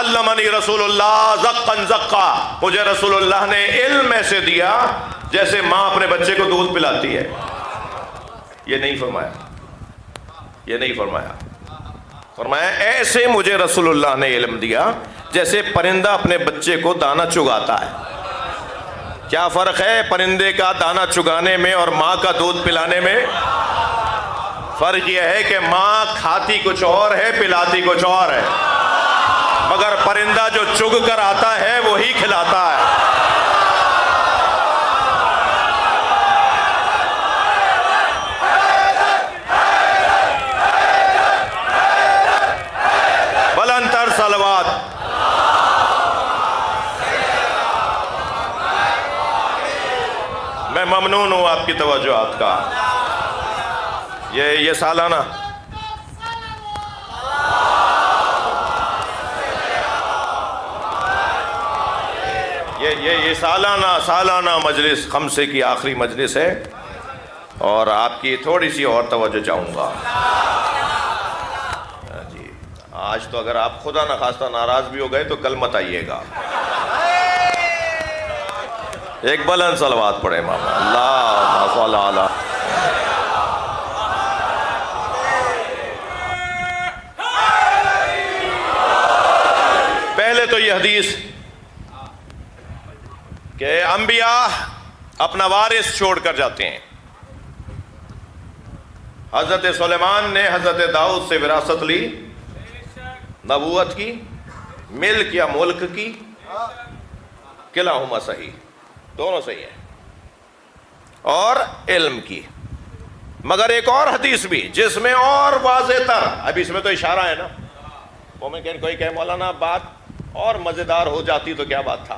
علمنی رسول اللہ زقا زقا، مجھے رسول اللہ نے علم ایسے دیا جیسے ماں اپنے بچے کو دودھ پلاتی ہے. یہ نہیں فرمایا، یہ نہیں فرمایا. فرمایا ایسے مجھے رسول اللہ نے علم دیا جیسے پرندہ اپنے بچے کو دانہ چگاتا ہے. کیا فرق ہے پرندے کا دانہ چگانے میں اور ماں کا دودھ پلانے میں؟ فرق یہ ہے کہ ماں کھاتی کچھ اور ہے، پلاتی کچھ اور ہے، مگر پرندہ جو چگ کر آتا ہے وہی کھلاتا ہے. بلندتر صلوات. میں ممنون ہوں آپ کی توجہات کا. یہ سالانہ یہ سالانہ مجلس خمسے کی آخری مجلس ہے، اور آپ کی تھوڑی سی اور توجہ چاہوں گا. جی آج تو اگر آپ خدا نخواستہ ناراض بھی ہو گئے تو کل مت آئیے گا. ایک بلند صلوات پڑھے ماما. اللہ صلی اللہ. پہلے تو یہ حدیث کہ انبیاء اپنا وارث چھوڑ کر جاتے ہیں. حضرت سلیمان نے حضرت داؤد سے وراثت لی، نبوت کی، ملک یا ملک کی، کلاہما صحیح، دونوں صحیح ہیں، اور علم کی. مگر ایک اور حدیث بھی جس میں اور واضح تر، اب اس میں تو اشارہ ہے نا، وہ میں کوئی کہے مولانا بات اور مزیدار ہو جاتی تو کیا بات تھا،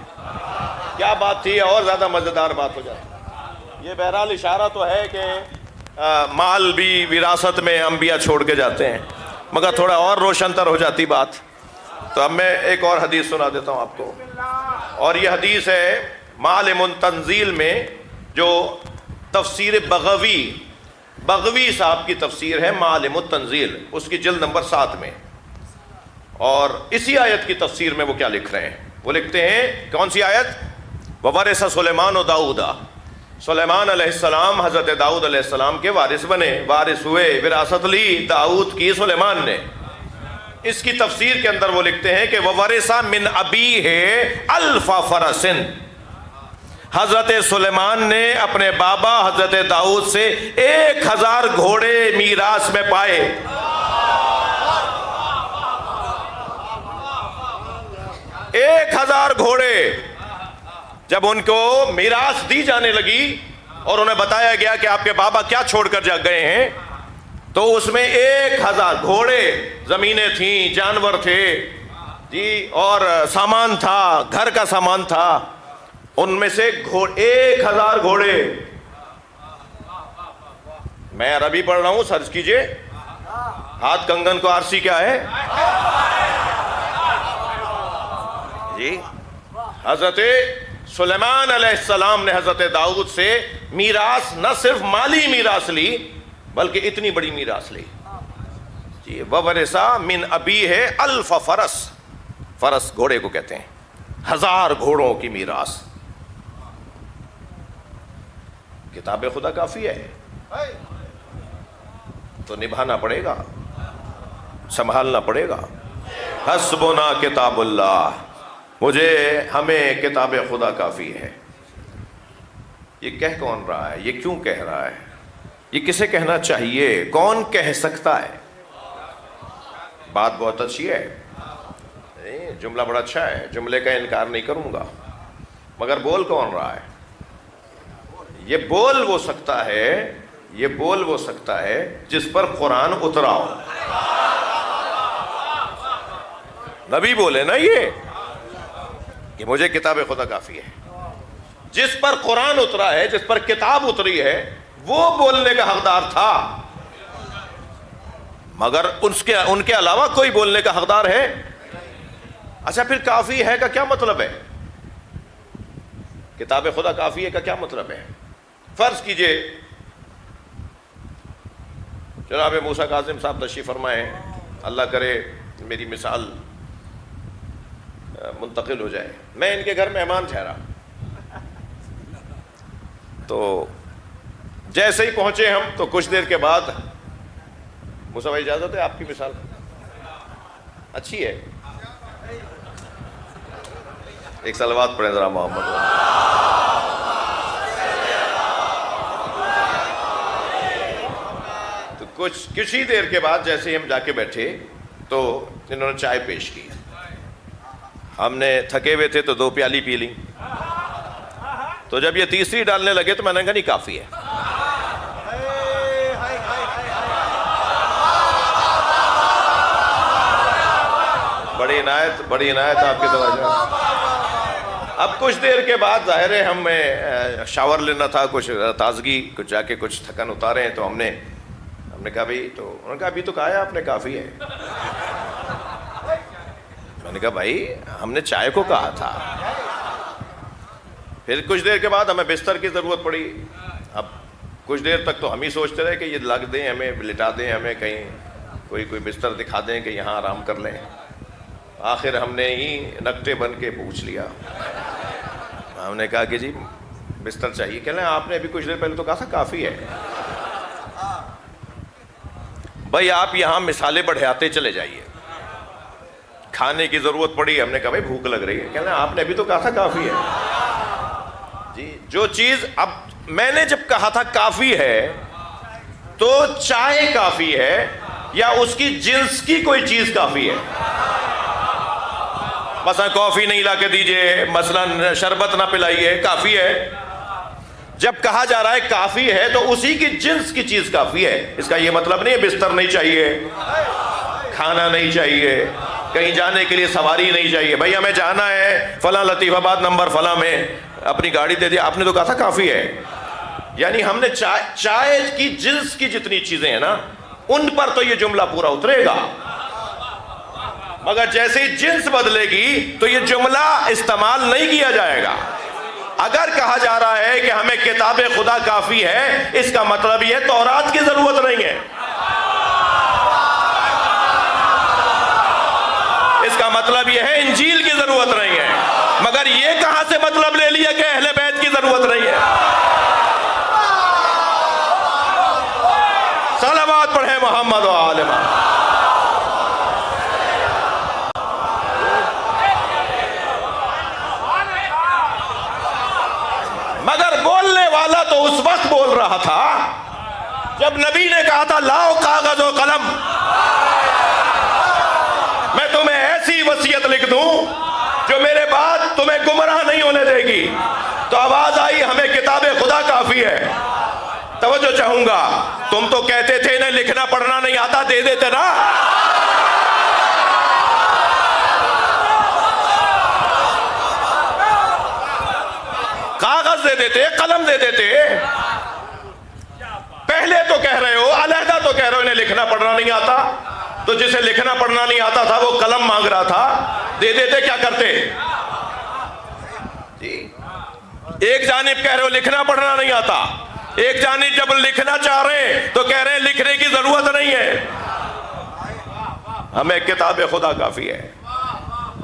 کیا بات تھی، اور زیادہ مزیدار بات ہو جاتی. یہ بہرحال اشارہ تو ہے کہ مال بھی وراثت میں انبیاء چھوڑ کے جاتے ہیں، مگر تھوڑا اور روشن تر ہو جاتی بات. تو اب میں ایک اور حدیث سنا دیتا ہوں آپ کو، اور یہ حدیث ہے معالم التنزیل میں، جو تفسیر بغوی صاحب کی تفسیر ہے معالم التنزیل، اس کی جلد نمبر 7 میں. اور اسی آیت کی تفسیر میں وہ کیا لکھ رہے ہیں؟ وہ لکھتے ہیں کون سی آیت؟ وَوَرِثَ سُلَيْمَانُ دَاؤُدَ، سلیمان علیہ السلام حضرت داؤد علیہ السلام کے وارث بنے، وارث ہوئے، وراثت لی داؤد کی سلیمان نے. اس کی تفسیر کے اندر وہ لکھتے ہیں کہ وَوَرِثَ مِنْ أَبِيهِ أَلْفَ فَرَسٍ، حضرت سلیمان نے اپنے بابا حضرت داؤد سے 1000 گھوڑے میراث میں پائے. 1000 گھوڑے جب ان کو میراث دی جانے لگی اور انہیں بتایا گیا کہ آپ کے بابا کیا چھوڑ کر جا گئے ہیں، تو اس میں 1000 گھوڑے، زمینیں تھیں، جانور تھے جی، اور سامان تھا، گھر کا سامان تھا، ان میں سے 1000 گھوڑے. میں عربی پڑھ رہا ہوں، سرچ کیجئے. ہاتھ کنگن کو آرسی کیا ہے جی؟ حضرت سلیمان علیہ السلام نے حضرت داؤد سے میراث، نہ صرف مالی میراث لی بلکہ اتنی بڑی میراث لی جی. وَوَرِثَ مِنْ أَبِيهِ أَلْفَ فَرَسٍ، فرس گھوڑے کو کہتے ہیں، 1000 گھوڑوں کی میراث. کتاب خدا کافی ہے تو نبھانا پڑے گا، سنبھالنا پڑے گا. حسبنا کتاب اللہ، ہمیں کتاب خدا کافی ہے. یہ کہہ کون رہا ہے؟ یہ کیوں کہہ رہا ہے؟ یہ کسے کہنا چاہیے؟ کون کہہ سکتا ہے؟ بات بہت اچھی ہے، جملہ بڑا اچھا ہے، جملے کا انکار نہیں کروں گا، مگر بول کون رہا ہے؟ یہ بول وہ سکتا ہے جس پر قرآن اترا ہو. نبی بولے نا یہ کہ مجھے کتاب خدا کافی ہے. جس پر قرآن اترا ہے، جس پر کتاب اتری ہے، وہ بولنے کا حقدار تھا، مگر ان کے علاوہ کوئی بولنے کا حقدار ہے؟ اچھا پھر کافی ہے کا کیا مطلب ہے؟ کتاب خدا کافی ہے کا کیا مطلب ہے؟ فرض کیجئے جناب موسیٰ کاظم صاحب تشریف فرمائیں، اللہ کرے میری مثال منتقل ہو جائے. میں ان کے گھر مہمان ٹھہرا, تو جیسے ہی پہنچے ہم تو کچھ دیر کے بعد, موسیٰ بھائی اجازت ہے آپ کی مثال اچھی ہے, ایک صلوات پڑھیں ذرا محمد. تو کچھ ہی دیر کے بعد جیسے ہی ہم جا کے بیٹھے تو انہوں نے چائے پیش کی. ہم نے تھکے ہوئے تھے تو 2 پیالی پی لی. تو جب یہ تیسری ڈالنے لگے تو میں نے کہا نہیں کافی ہے. بڑی عنایت آپ کی توجہ. اب کچھ دیر کے بعد ظاہر ہے ہمیں شاور لینا تھا, کچھ تازگی, کچھ جا کے کچھ تھکن اتارے ہیں. تو ہم نے کہا بھائی, تو انہوں نے کہا ابھی تو کہا ہے آپ نے کافی ہے. میں نے کہا بھائی ہم نے چائے کو کہا تھا. پھر کچھ دیر کے بعد ہمیں بستر کی ضرورت پڑی. اب کچھ دیر تک تو ہم ہی سوچتے رہے کہ یہ لگ دیں ہمیں, لٹا دیں ہمیں, کہیں کوئی بستر دکھا دیں کہ یہاں آرام کر لیں. آخر ہم نے ہی نکٹے بن کے پوچھ لیا. ہم نے کہا کہ جی بستر چاہیے. کہہ لیں آپ نے ابھی کچھ دیر پہلے تو کہا تھا کافی ہے. بھائی آپ یہاں مثالیں بڑھاتے چلے جائیے. کھانے کی ضرورت پڑی, ہم نے کہا بھائی بھوک لگ رہی ہے. کہہ لیں آپ نے ابھی تو کہا تھا کافی ہے. جی جو چیز, اب میں نے جب کہا تھا کافی ہے تو چائے کافی ہے یا اس کی جنس کی کوئی چیز کافی ہے؟ مثلا کافی نہیں لا کے دیجئے, مثلا شربت نہ پلائیے, کافی ہے. جب کہا جا رہا ہے کافی ہے تو اسی کی جنس کی چیز کافی ہے. اس کا یہ مطلب نہیں ہے بستر نہیں چاہیے, کھانا نہیں چاہیے, کہیں جانے کے لیے سواری نہیں چاہیے. بھائی ہمیں جانا ہے فلاں لطیف آباد نمبر فلاں میں, اپنی گاڑی دے دی, آپ نے تو کہا تھا کافی ہے. یعنی ہم نے چائے کی جنس کی جتنی چیزیں ہیں نا ان پر تو یہ جملہ پورا اترے گا, مگر جیسے ہی جنس بدلے گی تو یہ جملہ استعمال نہیں کیا جائے گا. اگر کہا جا رہا ہے کہ ہمیں کتاب خدا کافی ہے, اس کا مطلب یہ تورات کی ضرورت نہیں ہے. اس کا مطلب یہ ہے انجیل کی ضرورت نہیں ہے. مگر یہ کہاں سے مطلب لے لیا کہ اہل بیت کی ضرورت نہیں ہے؟ صلوات پڑھیں محمد و آل محمد. مگر بولنے والا تو اس وقت بول رہا تھا جب نبی نے کہا تھا لاؤ کاغذ و قلم, میں تمہیں ایسی وصیت لکھ دوں جو میرے بعد تمہیں گمراہ نہیں ہونے دے گی. تو آواز آئی ہمیں کتاب خدا کافی ہے. توجہ چاہوں گا, تم تو کہتے تھے انہیں لکھنا پڑھنا نہیں آتا, دے دیتے نا. کاغذ دے دیتے, قلم دے دیتے. پہلے تو کہہ رہے ہو, علیحدہ تو کہہ رہے ہو انہیں لکھنا پڑھنا نہیں آتا, تو جسے لکھنا پڑھنا نہیں آتا تھا وہ قلم مانگ رہا تھا, دے دیتے, کیا کرتے جی. ایک جانب کہہ رہے ہو لکھنا پڑھنا نہیں آتا, ایک جانب جب لکھنا چاہ رہے ہیں تو کہہ رہے ہیں لکھنے کی ضرورت نہیں ہے, ہمیں کتاب خدا کافی ہے.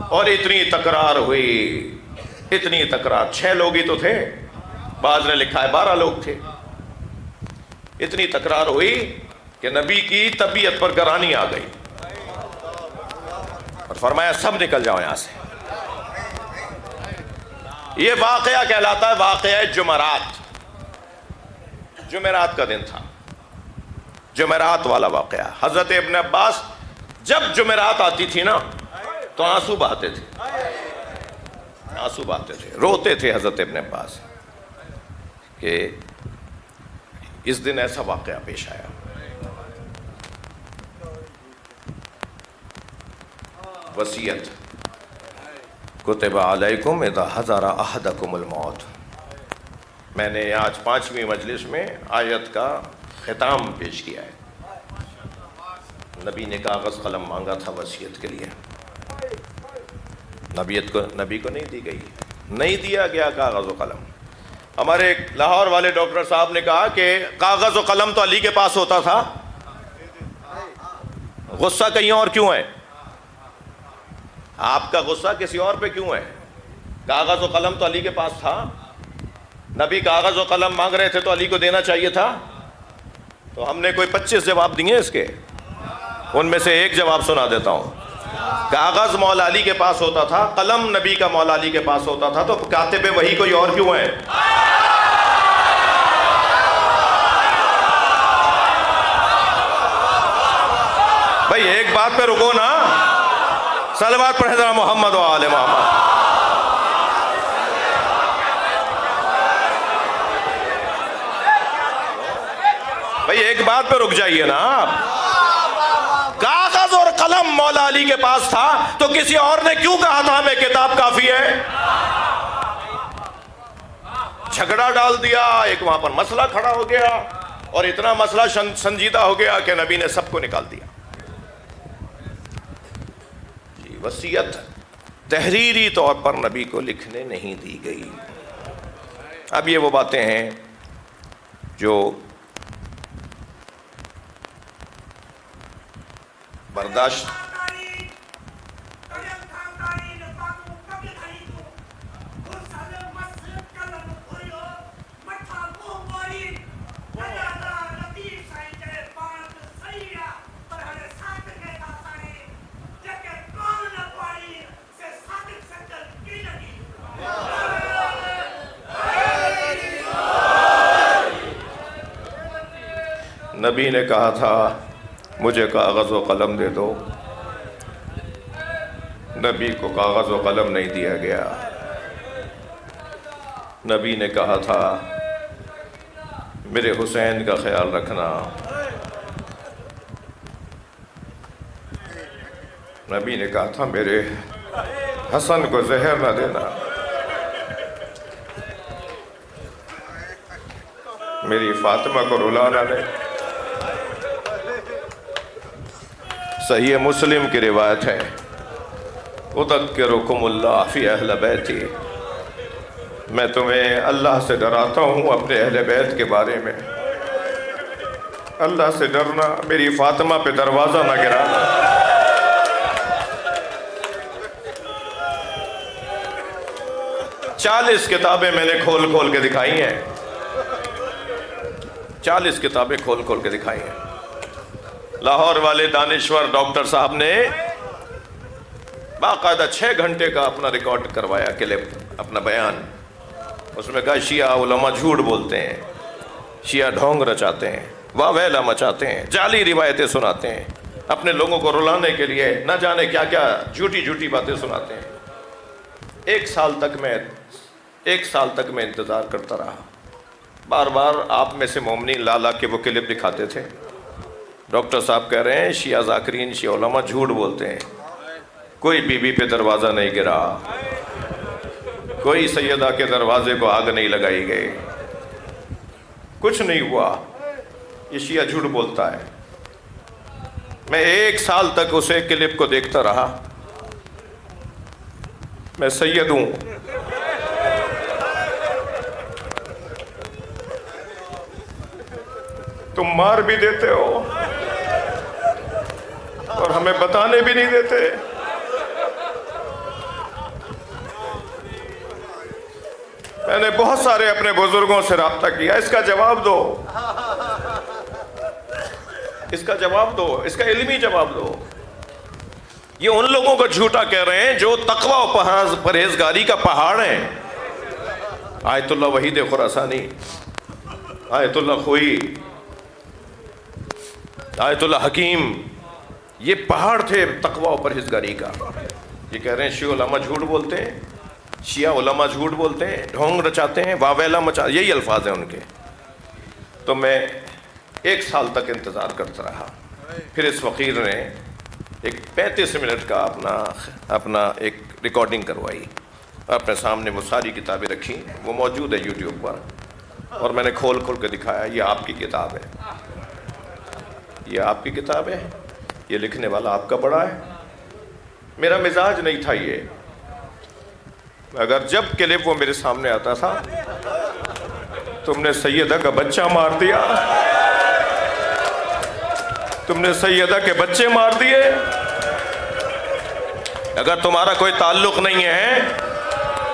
اور اتنی تکرار ہوئی, اتنی تکرار. 6 لوگ ہی تو تھے, بعض نے لکھا ہے 12 لوگ تھے. اتنی تکرار ہوئی کہ نبی کی طبیعت پر گرانی آ گئی اور فرمایا سب نکل جاؤ یہاں سے. یہ واقعہ کہلاتا ہے واقعہ جمعرات. جمعرات کا دن تھا, جمعرات والا واقعہ. حضرت ابن عباس جب جمعرات آتی تھی نا تو آنسو بہاتے تھے, آنسو بہاتے تھے, روتے تھے حضرت ابن عباس کہ اس دن ایسا واقعہ پیش آیا. وصیت کتب علیکم اذا حضر احدکم الموت. میں نے آج 5ویں مجلس میں آیت کا ختام پیش کیا ہے. نبی نے کاغذ قلم مانگا تھا وصیت کے لیے, نبی کو نہیں دی گئی, نہیں دیا گیا کاغذ و قلم. ہمارے لاہور والے ڈاکٹر صاحب نے کہا کہ کاغذ و قلم تو علی کے پاس ہوتا تھا, غصہ کہیں اور کیوں ہے؟ آپ کا غصہ کسی اور پہ کیوں ہے؟ کاغذ و قلم تو علی کے پاس تھا، نبی کاغذ و قلم مانگ رہے تھے تو علی کو دینا چاہیے تھا. تو ہم نے کوئی 25 جواب دیے اس کے، ان میں سے ایک جواب سنا دیتا ہوں. کاغذ مولا علی کے پاس ہوتا تھا، قلم نبی کا مولا علی کے پاس ہوتا تھا، تو کاتب وحی کوئی اور کیوں ہے؟ بھائی ایک بات پہ رکو نا، صلوات پڑھے ذرا محمد و آل محمد. بھائی ایک بات پہ رک جائیے نا آپ. کاغذ اور قلم مولا علی کے پاس تھا تو کسی اور نے کیوں کہا تھا ہمیں کتاب کافی ہے؟ جھگڑا ڈال دیا، ایک وہاں پر مسئلہ کھڑا ہو گیا، اور اتنا مسئلہ سنجیدہ ہو گیا کہ نبی نے سب کو نکال دیا. وصیت تحریری طور پر نبی کو لکھنے نہیں دی گئی. اب یہ وہ باتیں ہیں جو برداشت نبی نے کہا تھا مجھے کاغذ و قلم دے دو، نبی کو کاغذ و قلم نہیں دیا گیا. نبی نے کہا تھا میرے حسین کا خیال رکھنا، نبی نے کہا تھا میرے حسن کو زہر نہ دینا، میری فاطمہ کو رلا نہ دے. صحیح مسلم کی روایت ہے، اذکرکم اللہ فی اہل بیتی، میں تمہیں اللہ سے ڈراتا ہوں اپنے اہل بیت کے بارے میں. اللہ سے ڈرنا، میری فاطمہ پہ دروازہ نہ گرانا. چالیس کتابیں میں نے کھول کھول کے دکھائی ہیں، 40 کتابیں کھول کھول کے دکھائی ہیں. لاہور والے دانشور ڈاکٹر صاحب نے باقاعدہ 6 گھنٹے کا اپنا ریکارڈ کروایا کلپ، اپنا بیان. اس میں کہا شیعہ علماء جھوٹ بولتے ہیں، شیعہ ڈھونگ رچاتے ہیں، واویلا مچاتے ہیں، جعلی روایتیں سناتے ہیں، اپنے لوگوں کو رلانے کے لیے نہ جانے کیا کیا جھوٹی باتیں سناتے ہیں. ایک سال تک میں انتظار کرتا رہا. بار بار آپ میں سے مومنین لالا کے وہ کلپ دکھاتے تھے. ڈاکٹر صاحب کہہ رہے ہیں شیعہ ذاکرین، شیعہ علماء جھوٹ بولتے ہیں، کوئی بی بی پہ دروازہ نہیں گرا، کوئی سیدہ کے دروازے کو آگ نہیں لگائی گئی، کچھ نہیں ہوا، یہ شیعہ جھوٹ بولتا ہے. میں 1 سال تک اسے کلپ کو دیکھتا رہا. میں سید ہوں، تم مار بھی دیتے ہو اور ہمیں بتانے بھی نہیں دیتے. میں نے بہت سارے اپنے بزرگوں سے رابطہ کیا، اس کا جواب دو، اس کا جواب دو، اس کا علمی جواب دو. یہ ان لوگوں کو جھوٹا کہہ رہے ہیں جو تقوی و پرہیزگاری کا پہاڑ ہیں. آیت اللہ وحید خراسانی، آیت اللہ خوئی، آیت اللہ حکیم، یہ پہاڑ تھے تقوی و پرہیزگاری کا. یہ کہہ رہے ہیں شیعہ علماء جھوٹ بولتے ہیں، شیعہ علماء جھوٹ بولتے ہیں، ڈھونگ رچاتے ہیں، واویلا مچا، یہی الفاظ ہیں ان کے. تو میں 1 سال تک انتظار کرتا رہا. پھر اس فقیر نے ایک 35 منٹ کا اپنا ایک ریکارڈنگ کروائی، اپنے سامنے وہ ساری کتابیں رکھی، وہ موجود ہے یوٹیوب پر، اور میں نے کھول کھول کے دکھایا یہ آپ کی کتاب ہے، یہ آپ کی کتاب ہے، یہ لکھنے والا آپ کا بڑا ہے. میرا مزاج نہیں تھا یہ، اگر جب کلپ وہ میرے سامنے آتا تھا تم نے سیدہ کا بچہ مار دیا، تم نے سیدہ کے بچے مار دیے، اگر تمہارا کوئی تعلق نہیں ہے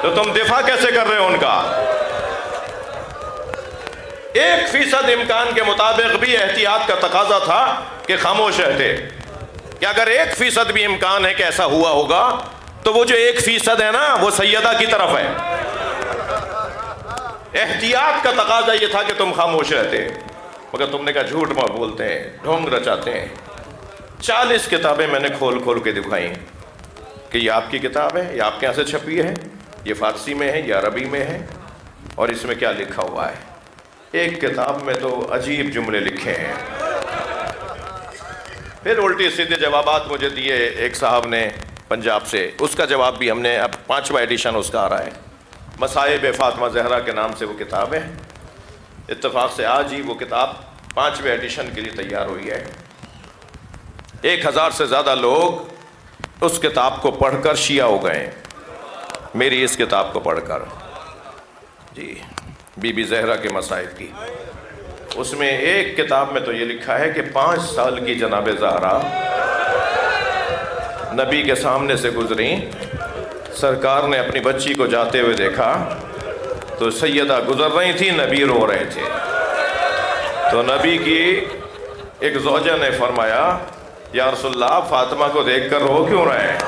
تو تم دفاع کیسے کر رہے ہو ان کا؟ 1% امکان کے مطابق بھی احتیاط کا تقاضا تھا کہ خاموش رہتے، کہ اگر 1% بھی امکان ہے کہ ایسا ہوا ہوگا تو وہ جو 1% ہے نا وہ سیدہ کی طرف ہے۔ احتیاط کا تقاضا یہ تھا کہ تم خاموش رہتے، مگر تم نے کہا جھوٹ میں بولتے ہیں، ڈھونگ رچاتے ہیں۔ 40 کتابیں میں نے کھول کھول کے دکھائیں کہ یہ آپ کی کتاب ہے، یہ آپ کے یہاں سے چھپی ہے، یہ فارسی میں ہے، یہ عربی میں ہے، اور اس میں کیا لکھا ہوا ہے۔ ایک کتاب میں تو عجیب جملے لکھے ہیں۔ پھر الٹی سیدھے جوابات مجھے دیے ایک صاحب نے پنجاب سے، اس کا جواب بھی ہم نے، اب 5واں ایڈیشن اس کا آ رہا ہے، مصائب فاطمہ زہرا کے نام سے وہ کتاب ہے۔ اتفاق سے آج ہی وہ کتاب 5ویں ایڈیشن کے لیے تیار ہوئی ہے۔ 1000 سے زیادہ لوگ اس کتاب کو پڑھ کر شیعہ ہو گئے، میری اس کتاب کو پڑھ کر، جی بی بی زہرا کے مصائب کی۔ اس میں ایک کتاب میں تو یہ لکھا ہے کہ 5 سال کی جناب زہرا نبی کے سامنے سے گزریں، سرکار نے اپنی بچی کو جاتے ہوئے دیکھا تو سیدہ گزر رہی تھی، نبی رو رہے تھے، تو نبی کی ایک زوجہ نے فرمایا یا رسول اللہ آپ فاطمہ کو دیکھ کر رو کیوں رہے ہیں؟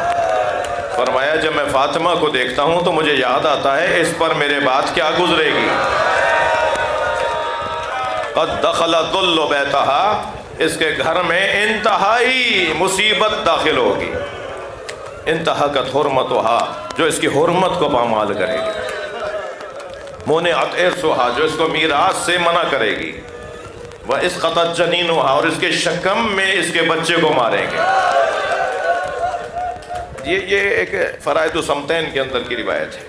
فرمایا جب میں فاطمہ کو دیکھتا ہوں تو مجھے یاد آتا ہے اس پر میرے بعد کیا گزرے گی۔ قد دخل الذل بیتہا، اس کے گھر میں انتہائی مصیبت داخل ہوگی، انتہکت حرمتہا، جو اس کی حرمت کو پامال کرے گی، منعت ارثہا، جو اس کو میراث سے منع کرے گی، واسقطت جنینہا، اور اس کے شکم میں اس کے بچے کو ماریں گے۔ یہ ایک فرائض الصمتین کے اندر کی روایت ہے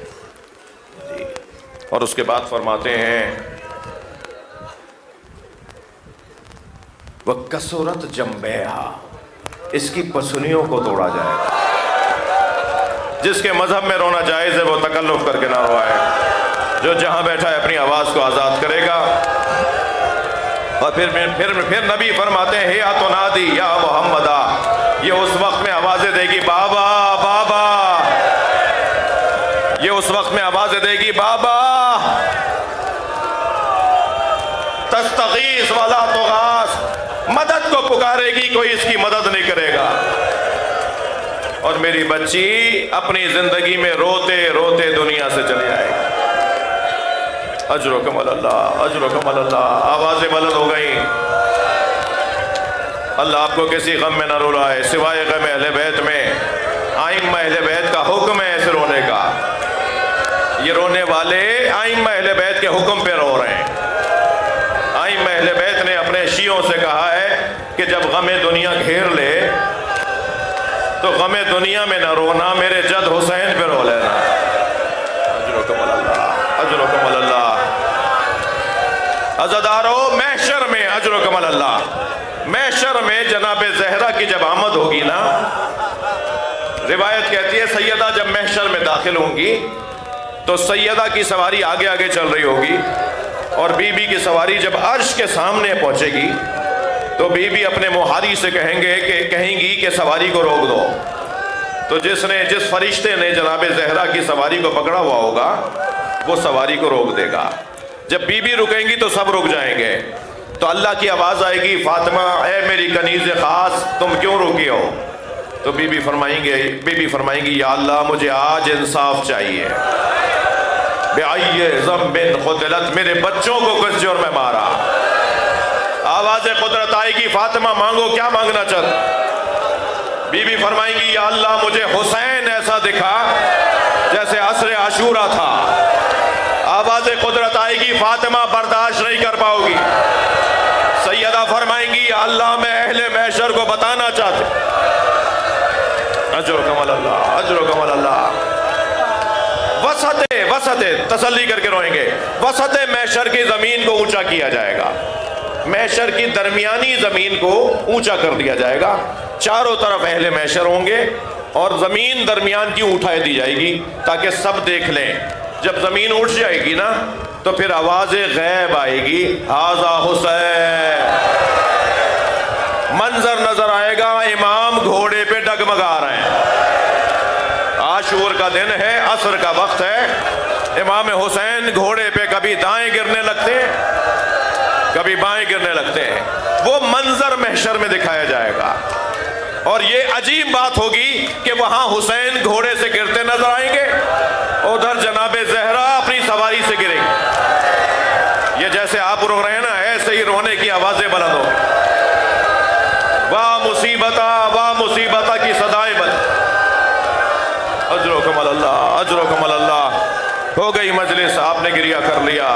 جی۔ اور اس کے بعد فرماتے ہیں وَكَسُرَتْ جَنْبَیہا، اس کی پسلیوں کو توڑا جائے گا۔ جس کے مذہب میں رونا جائز ہے وہ تکلف کر کے نہ روائے، جو جہاں بیٹھا ہے اپنی آواز کو آزاد کرے گا۔ اور پھر نبی فرماتے ہیں یا تنادی یا محمدہ، یہ اس وقت میں آوازیں دے گی بابا بابا، یہ اس وقت میں آوازیں دے گی بابا، تستغیث ولا تغاث، مدد کو پکارے گی، کوئی اس کی مدد نہیں کرے گا۔ اور میری بچی اپنی زندگی میں روتے روتے دنیا سے چلی آئے گی۔ اجرکم اللہ، اجرکم اللہ، آوازیں بلند ہو گئیں۔ اللہ آپ کو کسی غم میں نہ رلائے سوائے غم اہل بیت میں۔ ائمہ اہل بیت کا حکم ہے ایسے رونے کا، یہ رونے والے ائمہ اہل بیت کے حکم پہ رو رہے ہیں۔ ائمہ اہل بیت نے اپنے شیعوں سے کہا ہے کہ جب غم دنیا گھیر لے تو غم دنیا میں نہ رونا، میرے جد حسین پہ رو لینا۔ اجرکم اللہ، اجرکم اللہ۔ عزادارو محشر میں اجرکم اللہ، محشر میں جناب زہرا کی جب آمد ہوگی نا، روایت کہتی ہے سیدہ جب محشر میں داخل ہوں گی تو سیدہ کی سواری آگے آگے چل رہی ہوگی، اور بی بی کی سواری جب عرش کے سامنے پہنچے گی تو بی بی اپنے مہاری سے کہیں گی کہ سواری کو روک دو، تو جس فرشتے نے جناب زہرا کی سواری کو پکڑا ہوا ہوگا وہ سواری کو روک دے گا۔ جب بی بی رکیں گی تو سب رک جائیں گے، تو اللہ کی آواز آئے گی فاطمہ اے میری کنیز خاص تم کیوں رکی ہو؟ تو بی بی فرمائیں گی یا اللہ مجھے آج انصاف چاہیے، بِأَيِّ ذَنبٍ قُتِلَتْ، میرے بچوں کو کس جرم میں مارا؟ آواز قدرت آئے گی فاطمہ مانگو کیا مانگنا چاہتے؟ بی بی فرمائیں گی یا اللہ مجھے حسین ایسا دکھا جیسے عصر عاشورہ تھا۔ آواز قدرت آئے گی فاطمہ برداشت نہیں کر پاؤ گی۔ سیدہ فرمائیں گی یا اللہ میں اہل محشر کو بتانا چاہتے، اجرکم اللہ، اجرکم اللہ۔ وسط تسلی کر کے روئیں گے، وسط محشر کی زمین کو اونچا کیا جائے گا، محشر کی درمیانی زمین کو اونچا کر دیا جائے گا، چاروں طرف اہل محشر ہوں گے اور زمین درمیان کی اٹھائی دی جائے گی تاکہ سب دیکھ لیں۔ جب زمین اٹھ جائے گی نا تو پھر آواز غیب آئے گی ھذا حسین، منظر نظر آئے گا امام گھوڑے پہ ڈگمگا رہے ہیں، کا دن ہے، عصر کا وقت ہے، امام حسین گھوڑے پہ کبھی دائیں گرنے لگتے ہیں کبھی بائیں گرنے لگتے ہیں، وہ منظر محشر میں دکھایا جائے گا، اور یہ عجیب بات ہوگی کہ وہاں حسین گھوڑے سے گرتے نظر آئیں گے، ادھر جناب زہرا اپنی سواری سے گریں گے۔ یہ جیسے آپ رو رہے ہیں نا، ایسے ہی رونے کی آوازیں بلند ہو، واہ مصیبتہ کی صدائیں بلند۔ اجرکم اللہ، اجرکم اللہ۔ ہو گئی مجلس، آپ نے گریہ کر لیا۔